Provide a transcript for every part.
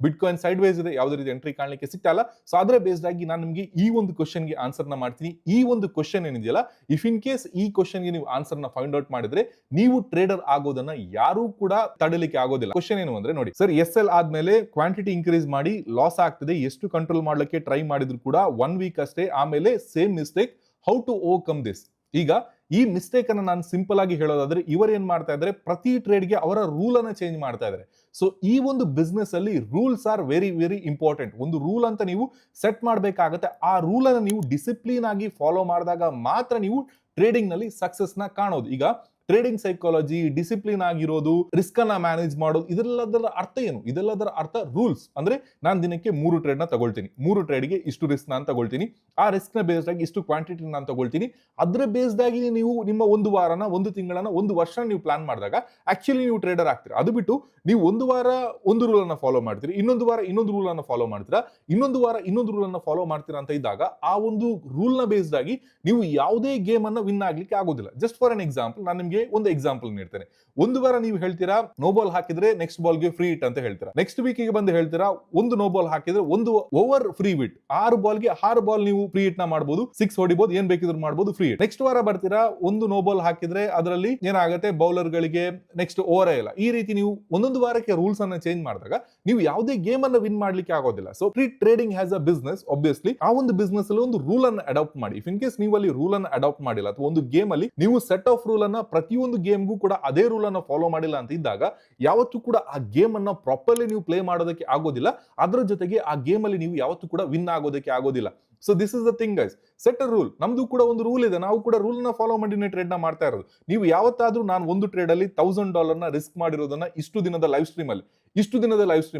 ಬಿಟ್ coin side wise ಇದೆ, ಯಾವುದೇ ರೀತಿ ಎಂಟ್ರಿ ಕಾಣಲಿಕ್ಕೆ ಸಿಗ್ತಾ ಇಲ್ಲ. ಸೊ ಅದರ ಬೇಸ್ಡ್ ಆಗಿ ನಾನು ನಿಮಗೆ ಈ ಒಂದು ಕ್ವಶನ್ ಗೆ ಆನ್ಸರ್ ನ ಮಾಡ್ತೀನಿ. ಈ ಒಂದು ಕ್ವಶನ್ ಏನಿದೆಯಲ್ಲ, ಇಫ್ ಇನ್ ಕೇಸ್ ಈ ಕ್ವಶನ್ ಗೆ ನೀವು ಆನ್ಸರ್ ನ ಫೈಂಡ್ ಔಟ್ ಮಾಡಿದ್ರೆ ನೀವು ಟ್ರೇಡರ್ ಆಗೋದನ್ನ ಯಾರು ಕೂಡ ತಡಲಿಕ್ಕೆ ಆಗೋದಿಲ್ಲ. ಕ್ವಶನ್ ಏನು ಅಂದ್ರೆ ನೋಡಿ ಸರ್, ಎಸ್ ಎಲ್ ಆದ್ಮೇಲೆ ಕ್ವಾಂಟಿಟಿ ಇನ್ಕ್ರೀಸ್ ಮಾಡಿ ಲಾಸ್ ಆಗ್ತದೆ, ಎಷ್ಟು ಕಂಟ್ರೋಲ್ ಮಾಡ್ಲಿಕ್ಕೆ ಟ್ರೈ ಮಾಡಿದ್ರು ಕೂಡ 1 ವೀಕ್ ಅಷ್ಟೇ, ಆಮೇಲೆ same mistake, how to overcome this. ಈಗ ಈ ಮಿಸ್ಟೇಕ್ ಅನ್ನ ನಾನು ಸಿಂಪಲ್ ಆಗಿ ಹೇಳೋದಾದ್ರೆ, ಇವರು ಏನ್ ಮಾಡ್ತಾ ಇದ್ದಾರೆ, ಪ್ರತಿ ಟ್ರೇಡ್ ಗೆ ಅವರ ರೂಲ್ ಅನ್ನ ಚೇಂಜ್ ಮಾಡ್ತಾ ಇದ್ದಾರೆ. ಸೊ ಈ ಒಂದು ಬಿಸ್ನೆಸ್ ಅಲ್ಲಿ rules are very very important. ಒಂದು ರೂಲ್ ಅಂತ ನೀವು ಸೆಟ್ ಮಾಡಬೇಕಾಗುತ್ತೆ. ಆ ರೂಲ್ ಅನ್ನ ನೀವು ಡಿಸಿಪ್ಲಿನ್ ಆಗಿ ಫಾಲೋ ಮಾಡಿದಾಗ ಮಾತ್ರ ನೀವು ಟ್ರೇಡಿಂಗ್ ನಲ್ಲಿ ಸಕ್ಸಸ್ ನ ಕಾಣೋದು. ಈಗ ಟ್ರೇಡಿಂಗ್ ಸೈಕಾಲಜಿ, ಡಿಸಿಪ್ಲಿನ್ ಆಗಿರೋದು, ರಿಸ್ಕ್ ಅನ್ನ ಮ್ಯಾನೇಜ್ ಮಾಡೋದು, ಇದೆಲ್ಲದರ ಅರ್ಥ ಏನು? ಇದೆಲ್ಲದರ ಅರ್ಥ ರೂಲ್ಸ್. ಅಂದ್ರೆ ನಾನು ದಿನಕ್ಕೆ 3 ಟ್ರೇಡ್ ನ ತಗೊಳ್ತೀನಿ, 3 ಟ್ರೇಡ್ಗೆ ಇಷ್ಟು ರಿಸ್ಕ್ ನಾನು ತಗೊಳ್ತೀನಿ, ಆ ರಿಸ್ಕ್ ನ ಬೇಸ್ಡ್ ಆಗಿ ಇಷ್ಟು ಕ್ವಾಂಟಿಟಿ ನಾನು ತಗೊಳ್ತೀನಿ. ಅದ್ರ ಬೇಸ್ಡ್ ಆಗಿ ನೀವು ನಿಮ್ಮ ಒಂದು ವಾರನ, ಒಂದು ತಿಂಗಳನ್ನ, ಒಂದು ವರ್ಷ ನೀವು ಪ್ಲಾನ್ ಮಾಡಿದಾಗ ಆಕ್ಚುಲಿ ನೀವು ಟ್ರೇಡರ್ ಆಗ್ತೀರಾ. ಅದು ಬಿಟ್ಟು ನೀವು ಒಂದು ವಾರ ಒಂದು ರೂಲ್ ಅನ್ನ ಫಾಲೋ ಮಾಡ್ತೀರಿ, ಇನ್ನೊಂದು ವಾರ ಇನ್ನೊಂದು ರೂಲ್ ಅನ್ನ ಫಾಲೋ ಮಾಡ್ತೀರಾ, ಇನ್ನೊಂದು ವಾರ ಇನ್ನೊಂದು ರೂಲ್ ಅನ್ನ ಫಾಲೋ ಮಾಡ್ತೀರಾ ಅಂತ ಇದ್ದಾಗ ಆ ಒಂದು ರೂಲ್ ನ ಬೇಸ್ಡ್ ಆಗಿ ನೀವು ಯಾವುದೇ ಗೇಮ್ ಅನ್ನ ವಿನ್ ಆಗ್ಲಿಕ್ಕೆ ಆಗೋದಿಲ್ಲ. ಜಸ್ಟ್ ಫಾರ್ ಅನ್ ಎಕ್ಸಾಂಪಲ್, ನಾನು ನಿಮಗೆ ಒಂದು ಎಕ್ಸಾಂಪಲ್ ನೀಡ್ತೇನೆ. ಒಂದು ವಾರ ನೀವು ಹೇಳ್ತೀರಾ ನೋ ಬಾಲ್ ಹಾಕಿದ್ರೆ ನೆಕ್ಸ್ಟ್ ಬಾಲ್ ಗೆ ಫ್ರೀ ಹಿಟ್ ಅಂತ ಹೇಳ್ತೀರಾ. ನೆಕ್ಸ್ಟ್ ವೀಕ್ ಗೆ ಬಂದು ಹೇಳ್ತೀರಾ ಒಂದು ನೋ ಬಾಲ್ ಹಾಕಿದ್ರೆ ಒಂದು ಓವರ್ ಫ್ರೀ ಹಿಟ್, 6 ಬಾಲ್ ಗೆ 6 ಬಾಲ್ ನೀವು ಫ್ರೀ ಹಿಟ್ ನ ಮಾಡಬಹುದು, 6 ಹೊಡಿಬಹುದು, ಏನ್ ಬೇಕಿದ್ರು ಮಾಡಬಹುದು, ಫ್ರೀ ಹಿಟ್. ನೆಕ್ಸ್ಟ್ ವಾರ ಬರ್ತೀರಾ, ಒಂದು ನೋ ಬಾಲ್ ಹಾಕಿದ್ರೆ ಅದರಲ್ಲಿ ಏನಾಗುತ್ತೆ, ಬೌಲರ್ ಗಳಿಗೆ ನೆಕ್ಸ್ಟ್ ಓವರ್ ಇಲ್ಲ. ಈ ರೀತಿ ನೀವು ಒಂದೊಂದು ವಾರಕ್ಕೆ ರೂಲ್ಸ್ ಅನ್ನ ಚೇಂಜ್ ಮಾಡಿದಾಗ ನೀವು ಯಾವುದೇ ಗೇಮ್ ಅನ್ನ ವಿನ್ ಮಾಡ್ಲಿಕ್ಕೆ ಆಗೋದಿಲ್ಲ. So trading has a business. Obviously ಆ ಒಂದು ಬಿಸ್ನೆಸ್ ಅಲ್ಲಿ ಒಂದು ರೂಲ್ ಅನ್ನ ಅಡಾಪ್ಟ್ ಮಾಡಿ. ಇಫ್ ಇನ್ ಕೇಸ್ ನೀವು ಅಲ್ಲಿ ರೂಲ್ ಅನ್ನ ಅಡಾಪ್ಟ್ ಮಾಡಿಲ್ಲ, ಅಥವಾ ಒಂದು ಗೇಮ್ ಅಲ್ಲಿ ನೀವು ಸೆಟ್ ಆಫ್ ರೂಲ್ ಅನ್ನ ಪ್ರತಿಯೊಂದು ಗೇಮ್ಗೂ ಕೂಡ ಅದೇ ರೂಲ್ ಅನ್ನ ಫಾಲೋ ಮಾಡಿಲ್ಲ ಅಂತ ಇದ್ದಾಗ ಯಾವತ್ತೂ ಕೂಡ ಆ ಗೇಮ್ ಅನ್ನ ಪ್ರಾಪರ್ಲಿ ನೀವು ಪ್ಲೇ ಮಾಡೋದಕ್ಕೆ ಆಗೋದಿಲ್ಲ. ಅದರ ಜೊತೆಗೆ ಆ ಗೇಮ್ ಅಲ್ಲಿ ನೀವು ಯಾವತ್ತೂ ಕೂಡ ವಿನ್ ಆಗೋದಕ್ಕೆ ಆಗೋದಿಲ್ಲ. So this is the thing guys, set a rule. ನಮ್ದು ಕೂಡ ಒಂದು ರೂಲ್ ಇದೆ, ನಾವು ಕೂಡ ರೂಲ್ ನ ಫಾಲೋ ಮಾಡಿನೇ ಟ್ರೇಡ್ ನ ಮಾಡ್ತಾ ಇರೋದು. ನೀವು ಯಾವತ್ತಾದ್ರೂ ನಾನು ಒಂದು ಟ್ರೇಡ್ ಅಲ್ಲಿ $1000 ನ ರಿಸ್ಕ್ ಮಾಡಿರೋದನ್ನ ಇಷ್ಟು ದಿನದ ಲೈವ್ ಸ್ಟ್ರೀಮ್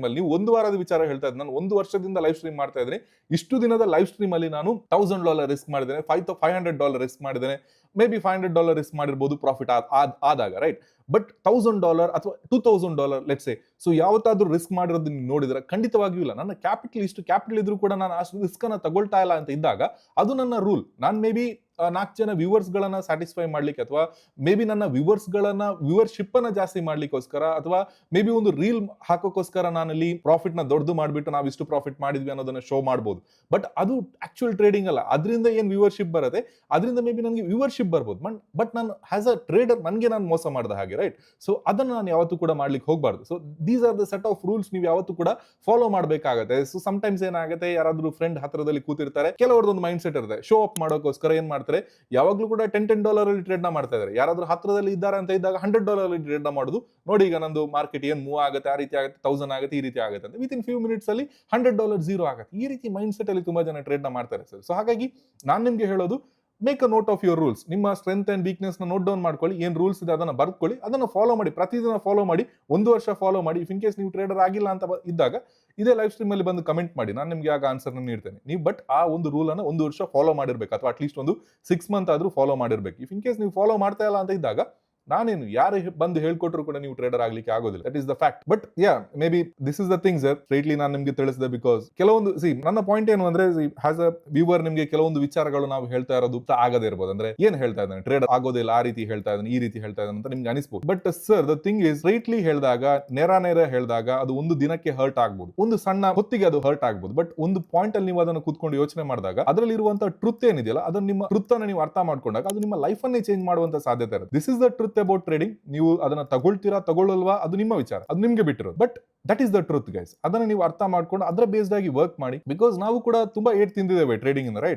ಅಲ್ಲಿ ನೀವು ಒಂದು ವಾರದ ವಿಚಾರ ಹೇಳ್ತಾ ಇದ್ದೀನಿ, ನಾನು 1 ವರ್ಷದಿಂದ ಲೈವ್ ಸ್ಟ್ರೀಮ್ ಮಾಡ್ತಾ ಇದ್ದೀನಿ. ಇಷ್ಟು ದಿನದ ಲೈವ್ ಸ್ಟ್ರೀಮ್ ಅಲ್ಲಿ ನಾನು $1000 ರಿಸ್ಕ್ ಮಾಡಿದ್ದೇನೆ, $500 ರಿಸ್ಕ್ ಮಾಡಿದ್ದೇನೆ, ಮೇ ಬಿ $500 ರಿಸ್ಕ್ ಮಾಡಿರ್ಬೋದು ಪ್ರಾಫಿಟ್ ಆದಾಗ, ರೈಟ್? ಬಟ್ $1000 ಅಥವಾ $2000 ಲೆಟ್ಸ್ ಸೇ, ಸೊ ಯಾವತ್ತಾದ್ರೂ ರಿಸ್ಕ್ ಮಾಡಿರೋದನ್ನ ನೋಡಿದ್ರೆ ಖಂಡಿತವಾಗಿಯೂ ಇಲ್ಲ. ನನ್ನ ಕ್ಯಾಪಿಟಲ್ ಇಷ್ಟು ಕ್ಯಾಪಿಟಲ್ ಇದ್ರೂ ಕೂಡ ನಾನು ಅಷ್ಟು ರಿಸ್ಕ್ ಅನ್ನ ತಗೊಳ್ತಾ ಇಲ್ಲ ಅಂತ ಇದ್ದಾಗ ಅದು ನನ್ನ ರೂಲ್. ನಾನು ಮೇ ಬಿ 4 ಜನ ವ್ಯೂವರ್ಸ್ ಗಳನ್ನ ಸ್ಯಾಟಿಸ್ಫೈ ಮಾಡ್ಲಿಕ್ಕೆ, ಅಥವಾ ಮೇ ಬಿ ನನ್ನ ವ್ಯೂವರ್ಶಿಪ್ ಅನ್ನ ಜಾಸ್ತಿ ಮಾಡ್ಲಿಕ್ಕೋಸ್ಕರ, ಅಥವಾ ಮೇ ಬಿ ಒಂದು ರೀಲ್ ಹಾಕೋಕ್ಕೋಸ್ಕರ ನಾನಲ್ಲಿ ಪ್ರಾಫಿಟ್ ನ ದೊಡ್ಡದು ಮಾಡ್ಬಿಟ್ಟು ನಾವು ಇಷ್ಟು ಪ್ರಾಫಿಟ್ ಮಾಡಿದ್ವಿ ಅನ್ನೋದನ್ನ ಶೋ ಮಾಡಬಹುದು. ಬಟ್ ಅದು ಆಕ್ಚುಯಲ್ ಟ್ರೇಡಿಂಗ್ ಅಲ್ಲ. ಅದರಿಂದ ಏನ್ ವ್ಯೂವರ್ಶಿಪ್ ಬರುತ್ತೆ, ಅದರಿಂದ ಮೇ ಬಿ ನನಗೆ ವ್ಯೂವರ್ಶಿಪ್ ಬರ್ಬೋದು, ಬಟ್ ನಾನು ಆಸ್ ಅ ಟ್ರೇಡರ್ ನನಗೆ ನಾನು ಮೋಸ ಮಾಡಿದ ಹಾಗೆ, ರೈಟ್? ಸೊ ಅದನ್ನ ನಾನು ಯಾವತ್ತೂ ಕೂಡ ಮಾಡ್ಲಿಕ್ಕೆ ಹೋಗಬಾರ್ದು. So these are the set of rules ನೀವು ಯಾವತ್ತೂ ಕೂಡ ಫಾಲೋ ಮಾಡಬೇಕಾಗುತ್ತೆ. ಸೊ ಸಮ್ಟೈಮ್ಸ್ ಏನಾಗುತ್ತೆ, ಯಾರಾದ್ರೂ ಫ್ರೆಂಡ್ ಹತ್ರದಲ್ಲಿ ಕೂತಿರ್ತಾರೆ, ಕೆಲವರದೊಂದು ಮೈಂಡ್ ಸೆಟ್ ಇರುತ್ತೆ, ಶೋ ಅಪ್ ಮಾಡೋಕ್ಕೋಸ್ಕರ ಏನ್ ಮಾಡ್ತಾರೆ, ಯಾವಾಗ್ಲೂ ಕೂಡ $10 ಅಲ್ಲಿ ಟ್ರೇಡ್ ನ ಮಾಡ್ತಾ ಇದ್ದಾರೆ. ಯಾರಾದ್ರೂ ಹತ್ರದಲ್ಲಿ ಇದ್ದಾರೆ ಅಂತ ಇದ್ದಾಗ $100 ಅಲ್ಲಿ ಟ್ರೇಡ್ ನ ಮಾಡುದು. ನೋಡಿ ಈಗ ನಂದು ಮಾರ್ಕೆಟ್ ಏನ್ ಮೂವ್ ಆಗುತ್ತೆ, ಆ ರೀತಿ ಆಗುತ್ತೆ, 1000 ಆಗುತ್ತೆ, ಈ ರೀತಿ ಆಗುತ್ತೆ ಅಂತ ವಿತ್ ಇನ್ ಫ್ಯೂ ಮಿನಿಟ್ಸ್ ಅಲ್ಲಿ $100 0 ಆಗುತ್ತೆ. ಈ ರೀತಿ ಮೈಂಡ್ ಸೆಟ್ ಅಲ್ಲಿ ತುಂಬಾ ಜನ ಟ್ರೇಡ್ ನ ಮಾಡ್ತಾರೆ ಸರ್. ಸೊ ಹಾಗಾಗಿ ನಾನು ನಿಮ್ಗೆ ಹೇಳೋದು, make a note of your rules. ನಿಮ್ಮ ಸ್ಟ್ರೆಂತ್ ಅಂಡ್ ವೀಕ್ನೆಸ್ ನ ನೋಟ್ ಡೌನ್ ಮಾಡ್ಕೊಳ್ಳಿ, ಏನ್ ರೂಲ್ಸ್ ಇದೆ ಅದನ್ನ ಬರ್ಕೊಳ್ಳಿ, ಅದನ್ನ ಫಾಲೋ ಮಾಡಿ, ಪ್ರತಿದಿನ ಫಾಲೋ ಮಾಡಿ, 1 ವರ್ಷ ಫಾಲೋ ಮಾಡಿ. ಇಫ್ ಇನ್ ಕೇಸ್ ನೀವು ಟ್ರೇಡರ್ ಆಗಿಲ್ಲ ಅಂತ ಇದ್ದಾಗ ಇದೇ ಲೈವ್ ಸ್ಟ್ರೀಮ್ ಅಲ್ಲಿ ಬಂದು ಕಮೆಂಟ್ ಮಾಡಿ, ನಾನು ನಿಮ್ಗೆ ಆಗ ಆನ್ಸರ್ ನೀಡ್ತೇನೆ. ನೀವು ಬಟ್ ಆ ಒಂದು ರೂಲ್ ಅನ್ನ 1 ವರ್ಷ ಫಾಲೋ ಮಾಡಿರ್ಬೇಕು, ಅಥವಾ ಅಟ್ಲೀಸ್ಟ್ ಒಂದು 6 ಮಂತ್ ಆದ್ರೂ ಫಾಲೋ ಮಾಡಿರ್ಬೇಕು. ಇಫ್ ಇನ್ ಕೇಸ್ ನೀವು ಫಾಲೋ ಮಾಡ್ತಾ ಇಲ್ಲ ಅಂತ ಇದ್ದಾಗ ನಾನೇನು ಯಾರು ಬಂದು ಹೇಳ್ಕೊಟ್ರು ಕೂಡ ನೀವು ಟ್ರೇಡರ್ ಆಗ್ಲಿಕ್ಕೆ ಆಗೋದಿಲ್ಲ. That is the fact. But yeah, may be this is the thing sir. Straightly ನಾನು ನಿಮ್ಗೆ ತಿಳಿಸಿದೆ, ಬಿಕಾಸ್ ಕೆಲವೊಂದು ನನ್ನ ಪಾಯಿಂಟ್ ಏನು ಅಂದ್ರೆ, ಆಸ್ ಅ ವ್ಯೂವರ್ ನಿಮ್ಗೆ ಕೆಲವೊಂದು ವಿಚಾರಗಳು ನಾವು ಹೇಳ್ತಾ ಇರೋದು ಆಗದೇ ಇರ್ಬೋದು. ಅಂದ್ರೆ ಏನ್ ಹೇಳ್ತಾ ಇದ್ದಾನೆ, ಟ್ರೇಡರ್ ಆಗೋದಿಲ್ಲ, ಆ ರೀತಿ ಹೇಳ್ತಾ ಇದ್ದಾನೆ, ಈ ರೀತಿ ಹೇಳ್ತಾ ಇದ್ದಾನೆ ಅಂತ ನಿಮ್ಗೆ ಅನಿಸ್ಬೋದು. But sir, the thing is, straightly ಹೇಳಿದಾಗ, ನೇರ ಹೇಳಿದಾಗ ಅದು ಒಂದು ದಿನಕ್ಕೆ ಹರ್ಟ್ ಆಗ್ಬೋದು, ಒಂದು ಸಣ್ಣ ಹೊತ್ತಿಗೆ ಅದು ಹರ್ಟ್ ಆಗ್ಬೋದು. ಬಟ್ ಒಂದು ಪಾಯಿಂಟ್ ಅಲ್ಲಿ ನೀವು ಅದನ್ನು ಕೂತ್ಕೊಂಡು ಯೋಚನೆ ಮಾಡಿದಾಗ ಅದರಲ್ಲಿ ಇರುವಂತಹ ಟ್ರುತ್ ಏನಿದೆಯಲ್ಲ, ಅದನ್ನ ನಿಮ್ಮ ಟ್ರುತ್ ಅನ್ನ ನೀವು ಅರ್ಥ ಮಾಡ್ಕೊಂಡಾಗ ಅದು ನಿಮ್ಮ ಲೈಫ್ ಅನ್ನೇ ಚೇಂಜ್ ಮಾಡುವಂತ ಸಾಧ್ಯತೆ ಇರುತ್ತೆ. This is the truth about trading. ನೀವು ಅದನ್ನ ತಗೊಳ್ತೀರಾ ತಗೊಳ್ಳಲ್ವಾ ಅದು ನಿಮ್ಮ ವಿಚಾರ, ಅದು ನಿಮ್ಗೆ ಬಿಟ್ಟಿರೋದು. But that is the truth guys. ಅದನ್ನ ನೀವು ಅರ್ಥ ಮಾಡ್ಕೊಂಡು ಅದರ ಬೇಸ್ಡ್ ಆಗಿ ವರ್ಕ್ ಮಾಡಿ. ಬಿಕಾಸ್ ನಾವು ಕೂಡ ತುಂಬಾ ಏಟ್ ತಿಂದಿದ್ದೇವೆ ಟ್ರೇಡಿಂಗ್ ಇಂದ, ರೈಟ್?